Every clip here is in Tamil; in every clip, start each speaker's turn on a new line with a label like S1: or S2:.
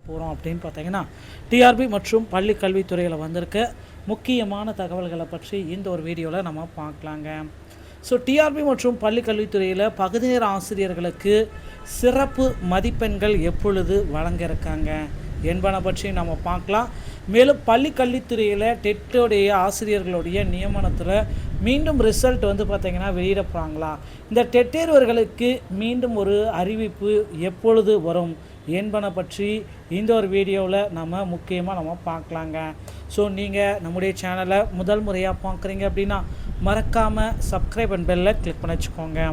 S1: போகிறோம் அப்படின்னு பார்த்தீங்கன்னா டிஆர்பி மற்றும் பள்ளி கல்வித்துறையில் வந்திருக்க முக்கியமான தகவல்களை பற்றி இந்த ஒரு வீடியோவில் நம்ம பார்க்கலாங்க. ஸோ டிஆர்பி மற்றும் பள்ளி கல்வித்துறையில் பகுதி நேர ஆசிரியர்களுக்கு சிறப்பு மதிப்பெண்கள் எப்பொழுது வழங்க இருக்காங்க என்பன பற்றி நம்ம பார்க்கலாம். மேலும் பள்ளி கல்வித்துறையில் டெட்டோடைய ஆசிரியர்களுடைய நியமனத்தில் மீண்டும் ரிசல்ட் பார்த்திங்கன்னா வெளியிட போகிறாங்களா, இந்த டெட் தேர்வர்களுக்கு மீண்டும் ஒரு அறிவிப்பு எப்பொழுது வரும் என்பன பற்றி இந்த ஒரு வீடியோவில் நம்ம முக்கியமாக பார்க்கலாங்க. ஸோ நீங்கள் நம்முடைய சேனலை முதல் முறையாக பார்க்குறீங்க அப்படின்னா மறக்காமல் சப்ஸ்கிரைப் அண்ட் பெல்லை கிளிக் பண்ணி வச்சுக்கோங்க.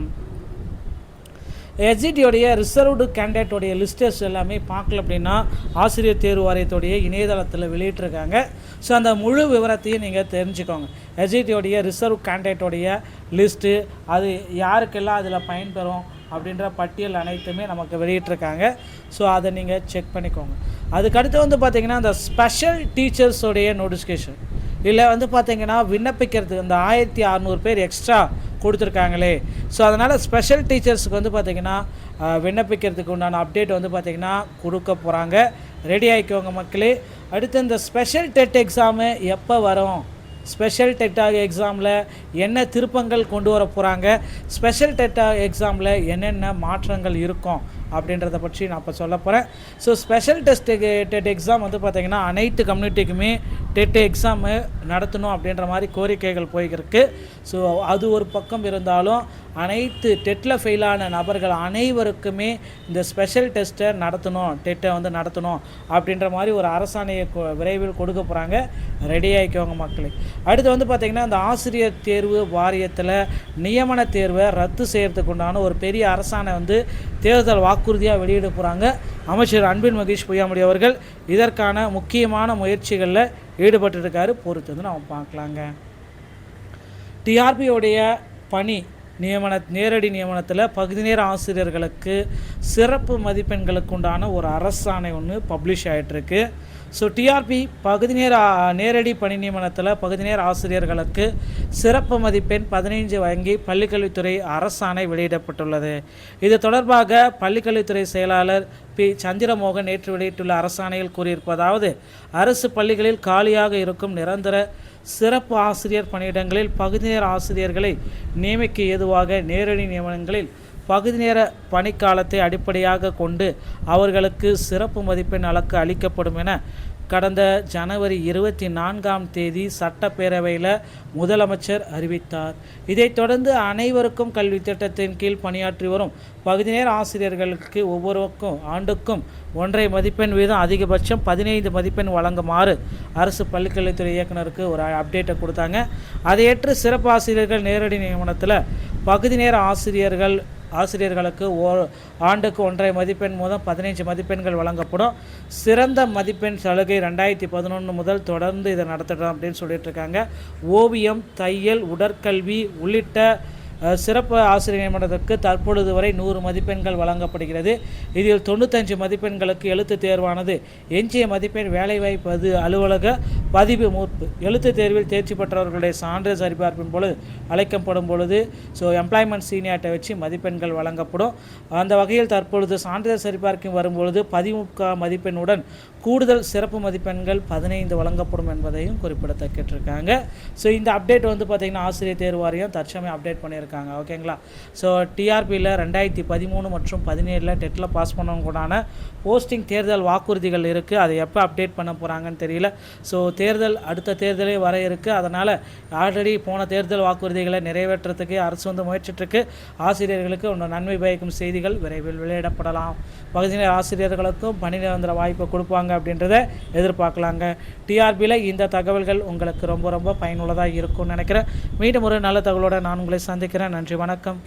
S1: எஸ்ஜிடியோடைய ரிசர்வ்டு கேண்டிடேட்டோடைய லிஸ்டஸ் எல்லாமே பார்க்கல அப்படின்னா ஆசிரியர் தேர்வு வாரியத்துடைய இணையதளத்தில் வெளியிட்டிருக்காங்க. ஸோ அந்த முழு விவரத்தையும் நீங்கள் தெரிஞ்சுக்கோங்க. எஸ்ஜிடியோடைய ரிசர்வ் கேண்டிடேட்டோடைய லிஸ்ட்டு அது யாருக்கெல்லாம் அதில் பயன்பெறும் அப்படின்ற பட்டியல் அனைத்துமே நமக்கு வெளியிட்டிருக்காங்க. ஸோ அதை நீங்கள் செக் பண்ணிக்கோங்க. அதுக்கடுத்து பார்த்திங்கன்னா இந்த ஸ்பெஷல் டீச்சர்ஸோடைய நோட்டிஃபிகேஷன் இல்லை பார்த்திங்கன்னா விண்ணப்பிக்கிறதுக்கு இந்த 1600 பேர் எக்ஸ்ட்ரா கொடுத்துருக்காங்களே. ஸோ அதனால் ஸ்பெஷல் டீச்சர்ஸுக்கு பார்த்திங்கன்னா விண்ணப்பிக்கிறதுக்கு உண்டான அப்டேட் பார்த்திங்கன்னா கொடுக்க போகிறாங்க. ரெடி ஆகிக்கோங்க மக்களே. அடுத்து இந்த ஸ்பெஷல் டெட் எக்ஸாமு எப்போ வரும், ஸ்பெஷல் டெட்டாக எக்ஸாமில் என்ன திருப்பங்கள் கொண்டு வர போகிறாங்க, ஸ்பெஷல் டெட்டாக எக்ஸாமில் என்னென்ன மாற்றங்கள் இருக்கும் அப்படின்றத பற்றி நான் இப்போ சொல்ல போகிறேன். ஸோ ஸ்பெஷல் டெட் எக்ஸாம் பார்த்திங்கன்னா அனைத்து கம்யூனிட்டிக்குமே டெட் எக்ஸாமு நடத்தணும் அப்படின்ற மாதிரி கோரிக்கைகள் போய்கிருக்கு. ஸோ அது ஒரு பக்கம் இருந்தாலும் அனைத்து டெட்டில் ஃபெயிலான நபர்கள் அனைவருக்குமே இந்த ஸ்பெஷல் டெஸ்ட்டை நடத்தணும், டெட்டை நடத்தணும் அப்படின்ற மாதிரி ஒரு அரசாணையை விரைவில் கொடுக்க போகிறாங்க. ரெடி ஆகிக்கோங்க மக்களே. அடுத்து பார்த்திங்கன்னா இந்த ஆசிரியர் தேர்வு வாரியத்தில் நியமன தேர்வை ரத்து செய்கிறதுக்கு உண்டான ஒரு பெரிய அரசாணை தேர்தல் வாக்குறுதியாக வெளியிட போகிறாங்க. அமைச்சர் அன்பில் மகேஷ் பொய்யாமொழி அவர்கள் இதற்கான முக்கியமான முயற்சிகளில் ஈடுபட்டிருக்காரு. பொறுத்து நம்ம பார்க்கலாங்க. டிஆர்பியோடைய பணி நேரடி நியமனத்தில் பகுதி நேர ஆசிரியர்களுக்கு சிறப்பு மதிப்பெண்களுக்கு உண்டான ஒரு அரசாணை பப்ளிஷ் ஆகிட்டுருக்கு. ஸோ டிஆர்பி பகுதி நேரடி பணி நியமனத்தில் பகுதி நேர ஆசிரியர்களுக்கு சிறப்பு மதிப்பெண் 15 வழங்கி பள்ளிக்கல்வித்துறை அரசாணை வெளியிடப்பட்டுள்ளது. இது தொடர்பாக பள்ளிக்கல்வித்துறை செயலாளர் பி சந்திரமோகன் நேற்று வெளியிட்டுள்ள அரசாணையில் கூறியிருப்பதாவது, அரசு பள்ளிகளில் காலியாக இருக்கும் நிரந்தர சிறப்பு ஆசிரியர் பணியிடங்களில் பகுதி நேர ஆசிரியர்களை நியமிக்க ஏதுவாக நேரடி நியமனங்களில் பகுதி நேர பணிக்காலத்தை அடிப்படையாக கொண்டு அவர்களுக்கு சிறப்பு மதிப்பெண் அளக்கு அளிக்கப்படும் என கடந்த ஜனவரி 24 சட்டப்பேரவையில் முதலமைச்சர் அறிவித்தார். இதைத் தொடர்ந்து அனைவருக்கும் கல்வி திட்டத்தின் கீழ் பணியாற்றி வரும் பகுதி நேர ஆசிரியர்களுக்கு ஒவ்வொருவருக்கும் ஆண்டுக்கும் 1.5 மதிப்பெண் வீதம் அதிகபட்சம் 15 மதிப்பெண் வழங்குமாறு அரசு பள்ளிக்கல்வித்துறை இயக்குநருக்கு ஒரு அப்டேட்டை கொடுத்தாங்க. அதையேற்று சிறப்பு ஆசிரியர்கள் நேரடி நியமனத்தில் பகுதி நேர ஆசிரியர்களுக்கு ஆண்டுக்கு 1.5 மதிப்பெண் மூலம் 15 மதிப்பெண்கள் வழங்கப்படும். சிறந்த மதிப்பெண் சலுகை 2011 முதல் தொடர்ந்து இதை நடத்தணும் அப்படின்னு சொல்லிட்டு இருக்காங்க. ஓவியம், தையல், உடற்கல்வி உள்ளிட்ட சிறப்பு ஆசிரியர் நியமனத்திற்கு தற்பொழுது வரை 100 மதிப்பெண்கள் வழங்கப்படுகிறது. இதில் 95 மதிப்பெண்களுக்கு எழுத்து தேர்வானது, எஞ்சிய மதிப்பெண் வேலைவாய்ப்பு அலுவலக பதிவு மூப்பு. எழுத்து தேர்வில் தேர்ச்சி பெற்றவர்களுடைய சான்று சரிபார்ப்பின் பொழுது அழைக்கப்படும் பொழுது எம்ப்ளாய்மெண்ட் சீனியார்ட்டை வச்சு மதிப்பெண்கள் வழங்கப்படும். அந்த வகையில் தற்பொழுது சான்றிதழ் சரிபார்க்கும் வரும்பொழுது 13 மதிப்பெண்ணுடன் கூடுதல் சிறப்பு மதிப்பெண்கள் 15 வழங்கப்படும் என்பதையும் குறிப்பிடத்தக்கிட்டிருக்காங்க. ஸோ இந்த அப்டேட் பார்த்திங்கன்னா ஆசிரியர் தேர்வு வாரியம் தற்சமயம் அப்டேட் பண்ணியிருக்காங்க. ஓகேங்களா. ஸோ டிஆர்பியில் 2013 மற்றும் 2017 டெட்டில் பாஸ் பண்ணவங்க கூடான போஸ்டிங் தேர்தல் வாக்குறுதிகள் இருக்குது. அதை எப்போ அப்டேட் பண்ண போகிறாங்கன்னு தெரியல. ஸோ அடுத்த தேர்தலே வர இருக்குது. அதனால் ஆல்ரெடி போன தேர்தல் வாக்குறுதிகளை நிறைவேற்றுறதுக்கு அரசு முயற்சிட்டுருக்கு. ஆசிரியர்களுக்கு ஒன்று நன்மை பயக்கும் செய்திகள் விரைவில் வெளியிடப்படலாம். பகுதி நேர ஆசிரியர்களுக்கும் பணி நிரந்தர வாய்ப்பை கொடுப்பாங்க அப்படின்றத எதிர்பார்க்கலாங்க. டிஆர்பியில் இந்த தகவல்கள் உங்களுக்கு ரொம்ப ரொம்ப பயனுள்ளதாக இருக்கும்னு நினைக்கிறேன். மீண்டும் ஒரு நல்ல தகவலோடு நான் உங்களை சந்திக்கிறேன். நன்றி, வணக்கம்.